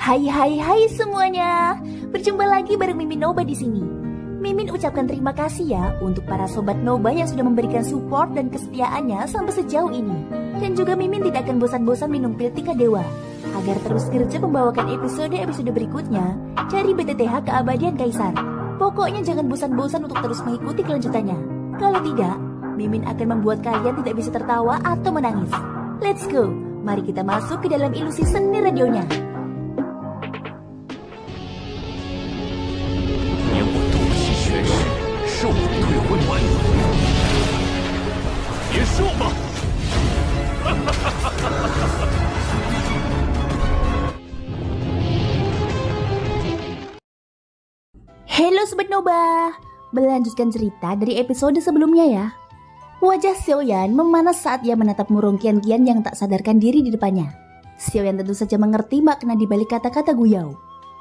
Hai semuanya. Berjumpa lagi bareng Mimin Noba di sini. Mimin ucapkan terima kasih ya untuk para sobat Noba yang sudah memberikan support dan kesetiaannya sampai sejauh ini. Dan juga Mimin tidak akan bosan-bosan minum pil Tika Dewa agar terus kerja membawakan episode-episode berikutnya dari BTTH Keabadian Kaisar. Pokoknya jangan bosan-bosan untuk terus mengikuti kelanjutannya. Kalau tidak, Mimin akan membuat kalian tidak bisa tertawa atau menangis. Let's go, mari kita masuk ke dalam ilusi seni radionya. Halo Sobat Noba, melanjutkan cerita dari episode sebelumnya ya. Wajah Xiaoyan memanas saat ia menatap murung Qian-Qian yang tak sadarkan diri di depannya. Xiaoyan tentu saja mengerti makna di balik kata-kata Guyao.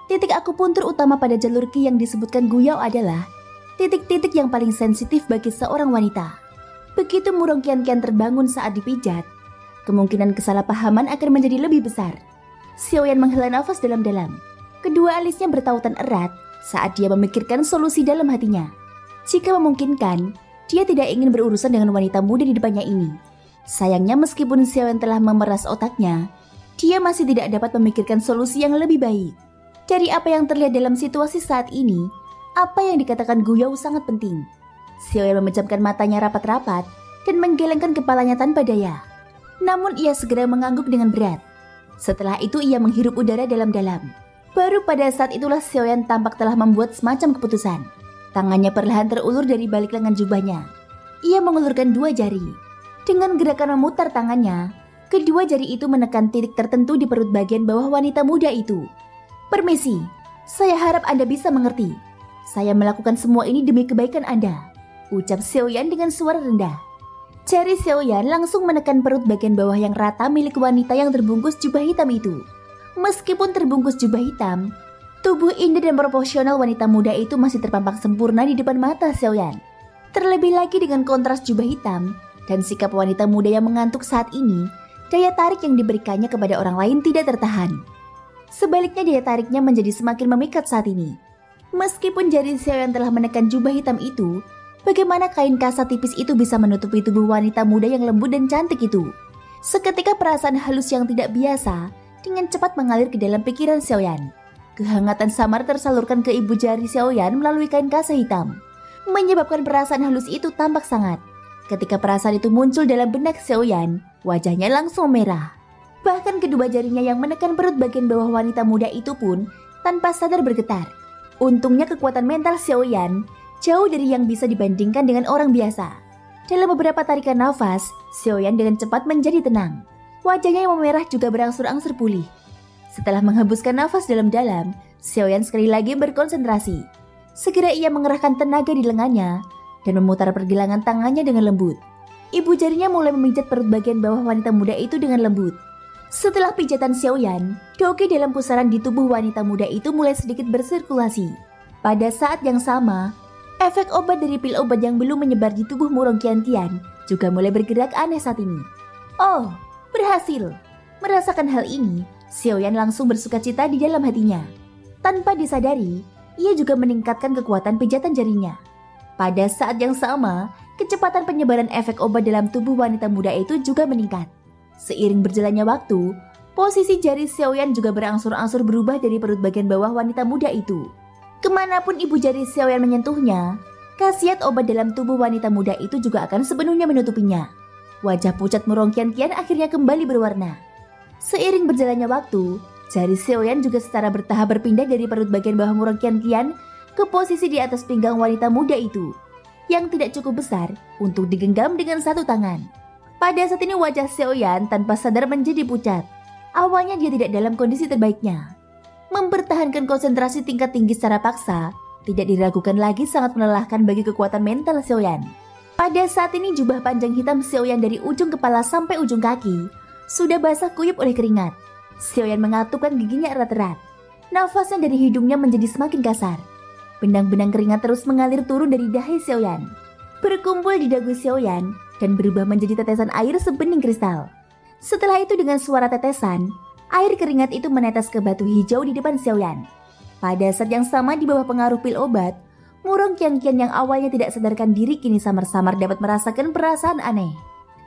Titik akupuntur utama pada jalur Qi yang disebutkan Guyao adalah titik-titik yang paling sensitif bagi seorang wanita. Begitu murung Qian-Qian terbangun saat dipijat, kemungkinan kesalahpahaman akan menjadi lebih besar. Xiaoyan menghela nafas dalam-dalam. Kedua alisnya bertautan erat saat dia memikirkan solusi dalam hatinya. Jika memungkinkan, dia tidak ingin berurusan dengan wanita muda di depannya ini. Sayangnya meskipun Xiaoyan telah memeras otaknya, dia masih tidak dapat memikirkan solusi yang lebih baik. Dari apa yang terlihat dalam situasi saat ini, apa yang dikatakan Guyao sangat penting. Xiaoyan memejamkan matanya rapat-rapat dan menggelengkan kepalanya tanpa daya. Namun ia segera mengangguk dengan berat. Setelah itu ia menghirup udara dalam-dalam. Baru pada saat itulah Xiaoyan tampak telah membuat semacam keputusan. Tangannya perlahan terulur dari balik lengan jubahnya. Ia mengulurkan dua jari. Dengan gerakan memutar tangannya, kedua jari itu menekan titik tertentu di perut bagian bawah wanita muda itu. Permisi, saya harap Anda bisa mengerti. Saya melakukan semua ini demi kebaikan Anda, ucap Xiaoyan dengan suara rendah. Jari Xiaoyan langsung menekan perut bagian bawah yang rata milik wanita yang terbungkus jubah hitam itu. Meskipun terbungkus jubah hitam, tubuh indah dan proporsional wanita muda itu masih terpampang sempurna di depan mata Xiaoyan. Terlebih lagi dengan kontras jubah hitam dan sikap wanita muda yang mengantuk saat ini, daya tarik yang diberikannya kepada orang lain tidak tertahan. Sebaliknya daya tariknya menjadi semakin memikat saat ini. Meskipun jari Xiaoyan telah menekan jubah hitam itu, bagaimana kain kasa tipis itu bisa menutupi tubuh wanita muda yang lembut dan cantik itu? Seketika perasaan halus yang tidak biasa dengan cepat mengalir ke dalam pikiran Xiaoyan. Kehangatan samar tersalurkan ke ibu jari Xiaoyan melalui kain kasa hitam, menyebabkan perasaan halus itu tampak sangat. Ketika perasaan itu muncul dalam benak Xiaoyan, wajahnya langsung merah. Bahkan kedua jarinya yang menekan perut bagian bawah wanita muda itu pun tanpa sadar bergetar. Untungnya kekuatan mental Xiaoyan jauh dari yang bisa dibandingkan dengan orang biasa. Dalam beberapa tarikan nafas, Xiaoyan dengan cepat menjadi tenang. Wajahnya yang memerah juga berangsur-angsur pulih. Setelah menghembuskan nafas dalam-dalam, Xiaoyan sekali lagi berkonsentrasi. Segera ia mengerahkan tenaga di lengannya dan memutar pergelangan tangannya dengan lembut. Ibu jarinya mulai memijat perut bagian bawah wanita muda itu dengan lembut. Setelah pijatan Xiaoyan, doge dalam pusaran di tubuh wanita muda itu mulai sedikit bersirkulasi. Pada saat yang sama, efek obat dari pil obat yang belum menyebar di tubuh murung Qian-Qian juga mulai bergerak aneh saat ini. Oh, berhasil! Merasakan hal ini, Xiaoyan langsung bersukacita di dalam hatinya. Tanpa disadari, ia juga meningkatkan kekuatan pijatan jarinya. Pada saat yang sama, kecepatan penyebaran efek obat dalam tubuh wanita muda itu juga meningkat. Seiring berjalannya waktu, posisi jari Xiaoyan juga berangsur-angsur berubah dari perut bagian bawah wanita muda itu. Kemanapun ibu jari Xiaoyan menyentuhnya, khasiat obat dalam tubuh wanita muda itu juga akan sepenuhnya menutupinya. Wajah pucat murung Qian-Qian akhirnya kembali berwarna. Seiring berjalannya waktu, jari Xiaoyan juga secara bertahap berpindah dari perut bagian bawah murung Qian-Qian ke posisi di atas pinggang wanita muda itu, yang tidak cukup besar untuk digenggam dengan satu tangan. Pada saat ini wajah Xiaoyan tanpa sadar menjadi pucat. Awalnya dia tidak dalam kondisi terbaiknya. Mempertahankan konsentrasi tingkat tinggi secara paksa tidak diragukan lagi sangat melelahkan bagi kekuatan mental Xiaoyan. Pada saat ini jubah panjang hitam Xiaoyan dari ujung kepala sampai ujung kaki sudah basah kuyup oleh keringat. Xiaoyan mengatupkan giginya erat-erat. Nafasnya dari hidungnya menjadi semakin kasar. Benang-benang keringat terus mengalir turun dari dahi Xiaoyan, berkumpul di dagu Xiaoyan dan berubah menjadi tetesan air sebening kristal. Setelah itu dengan suara tetesan, Air keringat itu menetes ke batu hijau di depan Xiaoyan. Pada saat yang sama di bawah pengaruh pil obat, Murong Qianqian yang awalnya tidak sadarkan diri kini samar-samar dapat merasakan perasaan aneh.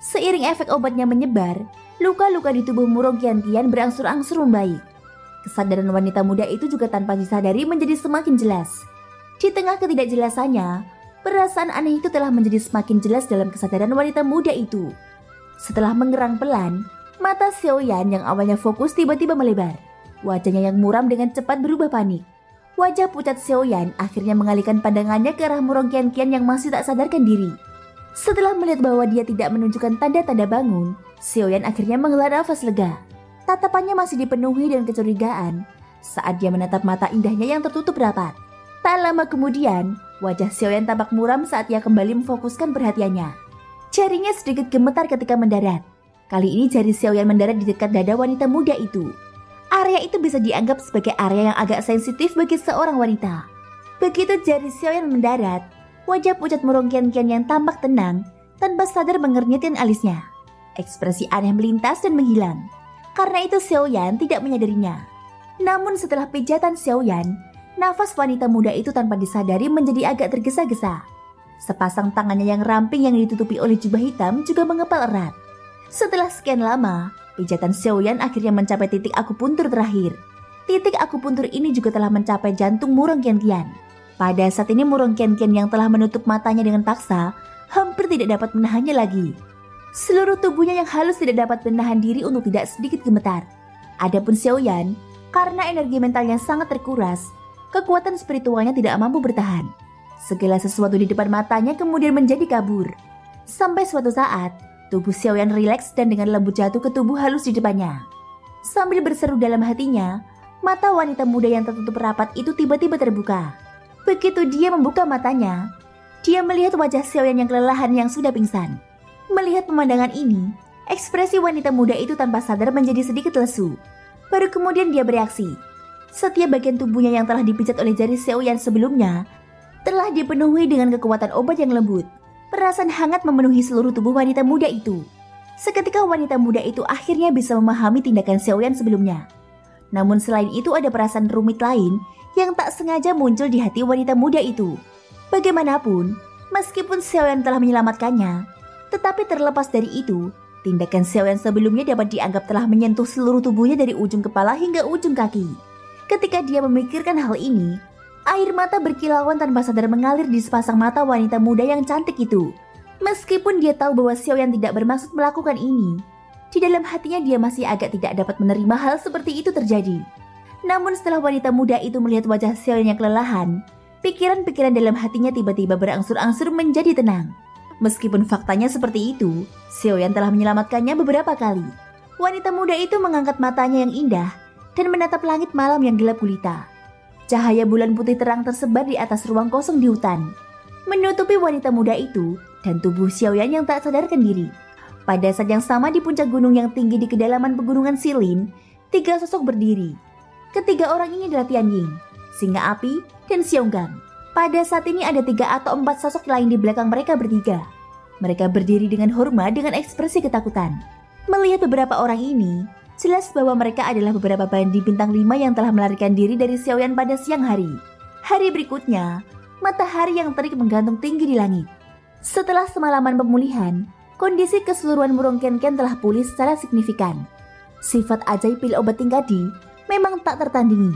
Seiring efek obatnya menyebar, luka-luka di tubuh Murong Qianqian berangsur-angsur membaik. Kesadaran wanita muda itu juga tanpa disadari menjadi semakin jelas. Di tengah ketidakjelasannya, perasaan aneh itu telah menjadi semakin jelas dalam kesadaran wanita muda itu. Setelah mengerang pelan, mata Xiaoyan yang awalnya fokus tiba-tiba melebar. Wajahnya yang muram dengan cepat berubah panik. Wajah pucat Xiaoyan akhirnya mengalihkan pandangannya ke arah Murong Qianqian yang masih tak sadarkan diri. Setelah melihat bahwa dia tidak menunjukkan tanda-tanda bangun, Xiaoyan akhirnya menghela nafas lega. Tatapannya masih dipenuhi dengan kecurigaan saat dia menatap mata indahnya yang tertutup rapat. Tak lama kemudian, wajah Xiaoyan tampak muram saat ia kembali memfokuskan perhatiannya. Jarinya sedikit gemetar ketika mendarat. Kali ini jari Xiaoyan mendarat di dekat dada wanita muda itu. Area itu bisa dianggap sebagai area yang agak sensitif bagi seorang wanita. Begitu jari Xiaoyan mendarat, wajah pucat Murong Qianqian yang tampak tenang tanpa sadar mengernyitkan alisnya. Ekspresi aneh melintas dan menghilang. Karena itu Xiaoyan tidak menyadarinya. Namun setelah pijatan Xiaoyan, nafas wanita muda itu tanpa disadari menjadi agak tergesa-gesa. Sepasang tangannya yang ramping yang ditutupi oleh jubah hitam juga mengepal erat. Setelah sekian lama, pijatan Xiaoyan akhirnya mencapai titik akupuntur terakhir. Titik akupuntur ini juga telah mencapai jantung Murong Qianqian. Pada saat ini Murong Qianqian yang telah menutup matanya dengan paksa, hampir tidak dapat menahannya lagi. Seluruh tubuhnya yang halus tidak dapat menahan diri untuk tidak sedikit gemetar. Adapun Xiaoyan, karena energi mentalnya sangat terkuras, kekuatan spiritualnya tidak mampu bertahan. Segala sesuatu di depan matanya kemudian menjadi kabur. Sampai suatu saat, tubuh Xiaoyan rileks dan dengan lembut jatuh ke tubuh halus di depannya. Sambil berseru dalam hatinya, mata wanita muda yang tertutup rapat itu tiba-tiba terbuka. Begitu dia membuka matanya, dia melihat wajah Xiaoyan yang kelelahan yang sudah pingsan. Melihat pemandangan ini, ekspresi wanita muda itu tanpa sadar menjadi sedikit lesu. Baru kemudian dia bereaksi. Setiap bagian tubuhnya yang telah dipijat oleh jari Xiaoyan sebelumnya telah dipenuhi dengan kekuatan obat yang lembut. Perasaan hangat memenuhi seluruh tubuh wanita muda itu. Seketika wanita muda itu akhirnya bisa memahami tindakan Xiaoyan sebelumnya. Namun selain itu ada perasaan rumit lain yang tak sengaja muncul di hati wanita muda itu. Bagaimanapun, meskipun Xiaoyan telah menyelamatkannya, tetapi terlepas dari itu, tindakan Xiaoyan sebelumnya dapat dianggap telah menyentuh seluruh tubuhnya dari ujung kepala hingga ujung kaki. Ketika dia memikirkan hal ini, air mata berkilauan tanpa sadar mengalir di sepasang mata wanita muda yang cantik itu. Meskipun dia tahu bahwa Xiaoyan tidak bermaksud melakukan ini, di dalam hatinya dia masih agak tidak dapat menerima hal seperti itu terjadi. Namun setelah wanita muda itu melihat wajah Xiaoyan yang kelelahan, pikiran-pikiran dalam hatinya tiba-tiba berangsur-angsur menjadi tenang. Meskipun faktanya seperti itu, Xiaoyan telah menyelamatkannya beberapa kali. Wanita muda itu mengangkat matanya yang indah dan menatap langit malam yang gelap gulita. Cahaya bulan putih terang tersebar di atas ruang kosong di hutan, menutupi wanita muda itu dan tubuh Xiaoyan yang tak sadarkan diri. Pada saat yang sama di puncak gunung yang tinggi di kedalaman pegunungan Silin, 3 sosok berdiri. Ketiga orang ini adalah Tianying, Singa Api, dan Xionggang. Pada saat ini ada 3 atau 4 sosok lain di belakang mereka bertiga. Mereka berdiri dengan hormat dengan ekspresi ketakutan. Melihat beberapa orang ini, jelas bahwa mereka adalah beberapa bandi bintang 5 yang telah melarikan diri dari Xiaoyan pada siang hari. Hari berikutnya, matahari yang terik menggantung tinggi di langit. Setelah semalaman pemulihan, kondisi keseluruhan Murong Qianqian telah pulih secara signifikan. Sifat ajaib pil obat tingkat D memang tak tertandingi.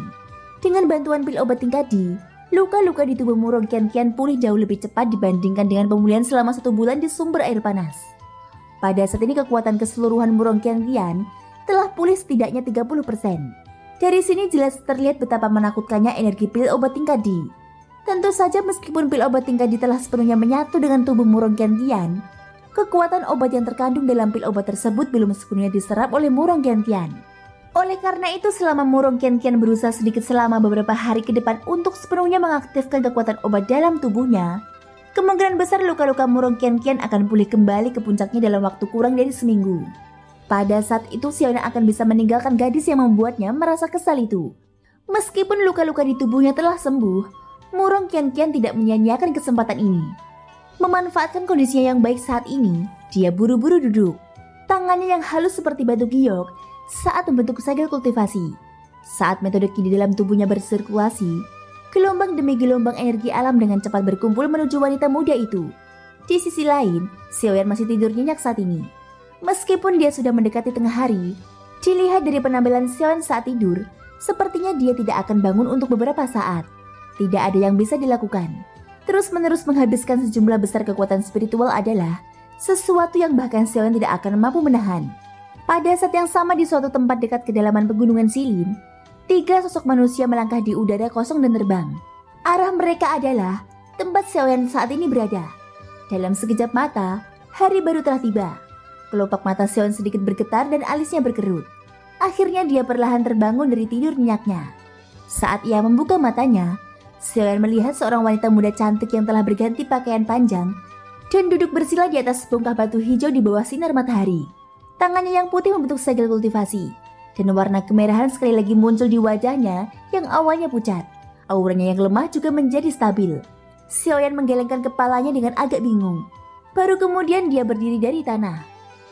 Dengan bantuan pil obat tingkat D, luka-luka di tubuh Murong Qianqian pulih jauh lebih cepat dibandingkan dengan pemulihan selama 1 bulan di sumber air panas. Pada saat ini kekuatan keseluruhan Murong Qianqian telah pulih setidaknya 30%. Dari sini jelas terlihat betapa menakutkannya energi pil obat tingkat D. Tentu saja meskipun pil obat tingkat D telah sepenuhnya menyatu dengan tubuh Murong Qianqian, kekuatan obat yang terkandung dalam pil obat tersebut belum sepenuhnya diserap oleh Murong Qianqian. Oleh karena itu selama Murong Qianqian berusaha sedikit selama beberapa hari ke depan untuk sepenuhnya mengaktifkan kekuatan obat dalam tubuhnya, kemungkinan besar luka-luka Murong Qianqian akan pulih kembali ke puncaknya dalam waktu kurang dari seminggu. Pada saat itu Xiaoyan akan bisa meninggalkan gadis yang membuatnya merasa kesal itu. Meskipun luka-luka di tubuhnya telah sembuh, Murong Qianqian tidak menyia-nyiakan kesempatan ini. Memanfaatkan kondisinya yang baik saat ini, dia buru-buru duduk. Tangannya yang halus seperti batu giok saat membentuk segel kultivasi. Saat metode Qi di dalam tubuhnya bersirkulasi, gelombang demi gelombang energi alam dengan cepat berkumpul menuju wanita muda itu. Di sisi lain, Xiaoyan masih tidur nyenyak saat ini. Meskipun dia sudah mendekati tengah hari, dilihat dari penampilan Xiaoyan saat tidur, sepertinya dia tidak akan bangun untuk beberapa saat. Tidak ada yang bisa dilakukan. Terus-menerus menghabiskan sejumlah besar kekuatan spiritual adalah sesuatu yang bahkan Xiaoyan tidak akan mampu menahan. Pada saat yang sama di suatu tempat dekat kedalaman pegunungan Silin, 3 sosok manusia melangkah di udara kosong dan terbang. Arah mereka adalah tempat Xiaoyan saat ini berada. Dalam sekejap mata, hari baru telah tiba. Kelopak mata Xiaoyan sedikit bergetar dan alisnya berkerut. Akhirnya dia perlahan terbangun dari tidur nyenyaknya. Saat ia membuka matanya, Xiaoyan melihat seorang wanita muda cantik yang telah berganti pakaian panjang dan duduk bersila di atas bongkah batu hijau di bawah sinar matahari. Tangannya yang putih membentuk segel kultivasi, dan warna kemerahan sekali lagi muncul di wajahnya yang awalnya pucat. Auranya yang lemah juga menjadi stabil. Xiaoyan menggelengkan kepalanya dengan agak bingung. Baru kemudian dia berdiri dari tanah.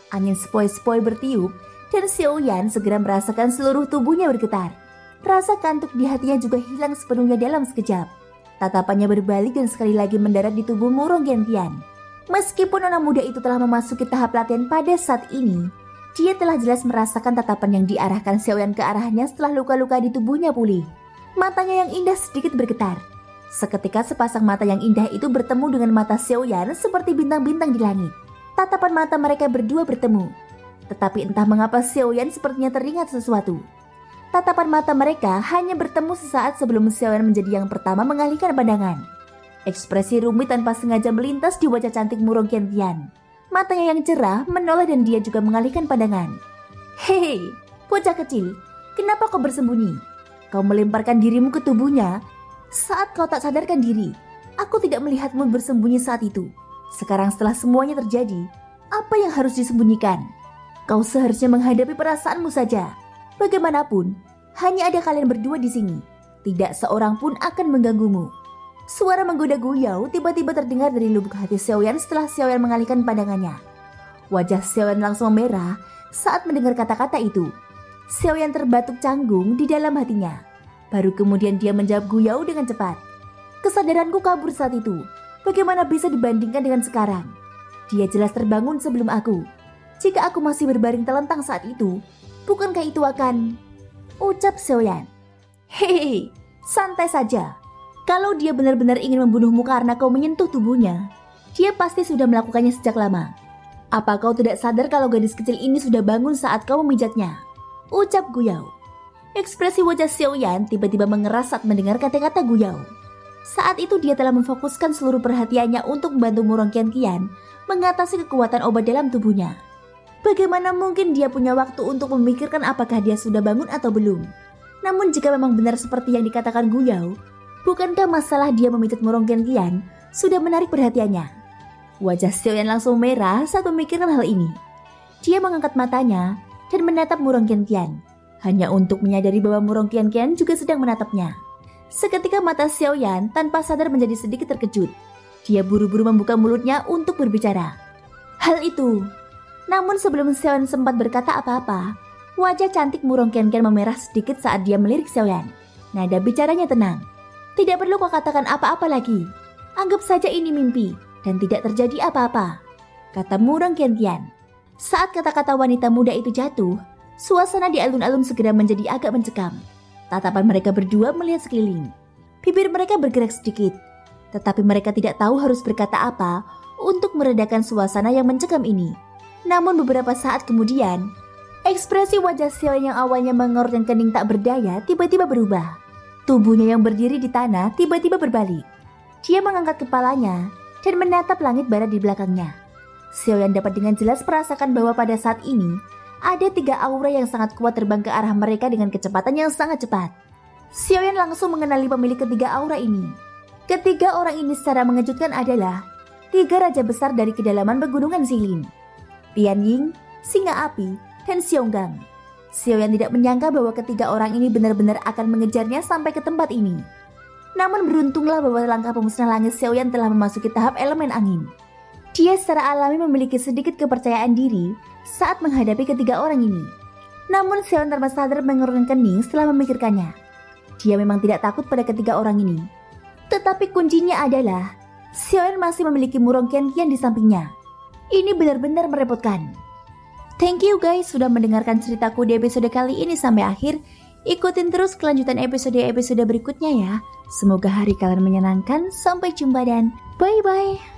Angin sepoi-sepoi bertiup dan Xiaoyan segera merasakan seluruh tubuhnya bergetar. Rasa kantuk di hatinya juga hilang sepenuhnya dalam sekejap. Tatapannya berbalik dan sekali lagi mendarat di tubuh Murong Gentian. Meskipun anak muda itu telah memasuki tahap latihan pada saat ini, dia telah jelas merasakan tatapan yang diarahkan Xiaoyan ke arahnya setelah luka-luka di tubuhnya pulih. Matanya yang indah sedikit bergetar. Seketika sepasang mata yang indah itu bertemu dengan mata Xiaoyan seperti bintang-bintang di langit. Tatapan mata mereka berdua bertemu. Tetapi entah mengapa Xiaoyan sepertinya teringat sesuatu. Tatapan mata mereka hanya bertemu sesaat sebelum Xiaoyan menjadi yang pertama mengalihkan pandangan. Ekspresi rumit tanpa sengaja melintas di wajah cantik Murong Gentian. Matanya yang cerah menoleh dan dia juga mengalihkan pandangan. Hei, bocah kecil, kenapa kau bersembunyi? Kau melemparkan dirimu ke tubuhnya saat kau tak sadarkan diri. Aku tidak melihatmu bersembunyi saat itu. Sekarang setelah semuanya terjadi, apa yang harus disembunyikan? Kau seharusnya menghadapi perasaanmu saja. Bagaimanapun, hanya ada kalian berdua di sini. Tidak seorang pun akan mengganggumu. Suara menggoda guyau tiba-tiba terdengar dari lubuk hati Xiaoyan setelah Xiaoyan mengalihkan pandangannya. Wajah Xiaoyan langsung merah saat mendengar kata-kata itu. Xiaoyan terbatuk canggung di dalam hatinya. Baru kemudian dia menjawab guyau dengan cepat. Kesadaranku kabur saat itu. Bagaimana bisa dibandingkan dengan sekarang? Dia jelas terbangun sebelum aku. Jika aku masih berbaring telentang saat itu, bukankah itu akan... Ucap Xiaoyan. Hehehe, santai saja. Kalau dia benar-benar ingin membunuhmu karena kau menyentuh tubuhnya, dia pasti sudah melakukannya sejak lama. Apa kau tidak sadar kalau gadis kecil ini sudah bangun saat kau memijatnya? Ucap guyau. Ekspresi wajah Xiaoyan tiba-tiba mengeras saat mendengar kata-kata guyau. Saat itu dia telah memfokuskan seluruh perhatiannya untuk membantu Murong Gentian mengatasi kekuatan obat dalam tubuhnya. Bagaimana mungkin dia punya waktu untuk memikirkan apakah dia sudah bangun atau belum? Namun jika memang benar seperti yang dikatakan guyau, bukankah masalah dia memijat Murong Gentian sudah menarik perhatiannya? Wajah Xiaoyan langsung merah saat memikirkan hal ini. Dia mengangkat matanya dan menatap Murong Gentian, hanya untuk menyadari bahwa Murong Gentian juga sedang menatapnya. Seketika mata Xiaoyan tanpa sadar menjadi sedikit terkejut. Dia buru-buru membuka mulutnya untuk berbicara. Hal itu. Namun sebelum Xiaoyan sempat berkata apa-apa, wajah cantik Murong Gentian memerah sedikit saat dia melirik Xiaoyan. Nada bicaranya tenang. Tidak perlu kau katakan apa-apa lagi. Anggap saja ini mimpi dan tidak terjadi apa-apa, kata Murong Gentian. Saat kata-kata wanita muda itu jatuh, suasana di alun-alun segera menjadi agak mencekam. Tatapan mereka berdua melihat sekeliling. Bibir mereka bergerak sedikit, tetapi mereka tidak tahu harus berkata apa untuk meredakan suasana yang mencekam ini. Namun beberapa saat kemudian, ekspresi wajah Xiaoyan yang awalnya mengorot dan kening tak berdaya tiba-tiba berubah. Tubuhnya yang berdiri di tanah tiba-tiba berbalik. Dia mengangkat kepalanya dan menatap langit barat di belakangnya. Xiaoyan dapat dengan jelas merasakan bahwa pada saat ini ada 3 aura yang sangat kuat terbang ke arah mereka dengan kecepatan yang sangat cepat. Xiaoyan langsung mengenali pemilik ketiga aura ini. Ketiga orang ini secara mengejutkan adalah 3 raja besar dari kedalaman pegunungan Silin, Tianying, Singa Api, dan Xionggang. Xiaoyan tidak menyangka bahwa ketiga orang ini benar-benar akan mengejarnya sampai ke tempat ini. Namun beruntunglah bahwa langkah pemusnah langit Xiaoyan telah memasuki tahap elemen angin. Dia secara alami memiliki sedikit kepercayaan diri saat menghadapi ketiga orang ini. Namun Seon tanpa sadar mengerutkan kening setelah memikirkannya. Dia memang tidak takut pada ketiga orang ini. Tetapi kuncinya adalah Seon masih memiliki Murong Kian di sampingnya. Ini benar-benar merepotkan. Thank you guys sudah mendengarkan ceritaku di episode kali ini sampai akhir. Ikutin terus kelanjutan episode-episode berikutnya ya. Semoga hari kalian menyenangkan. Sampai jumpa dan bye-bye.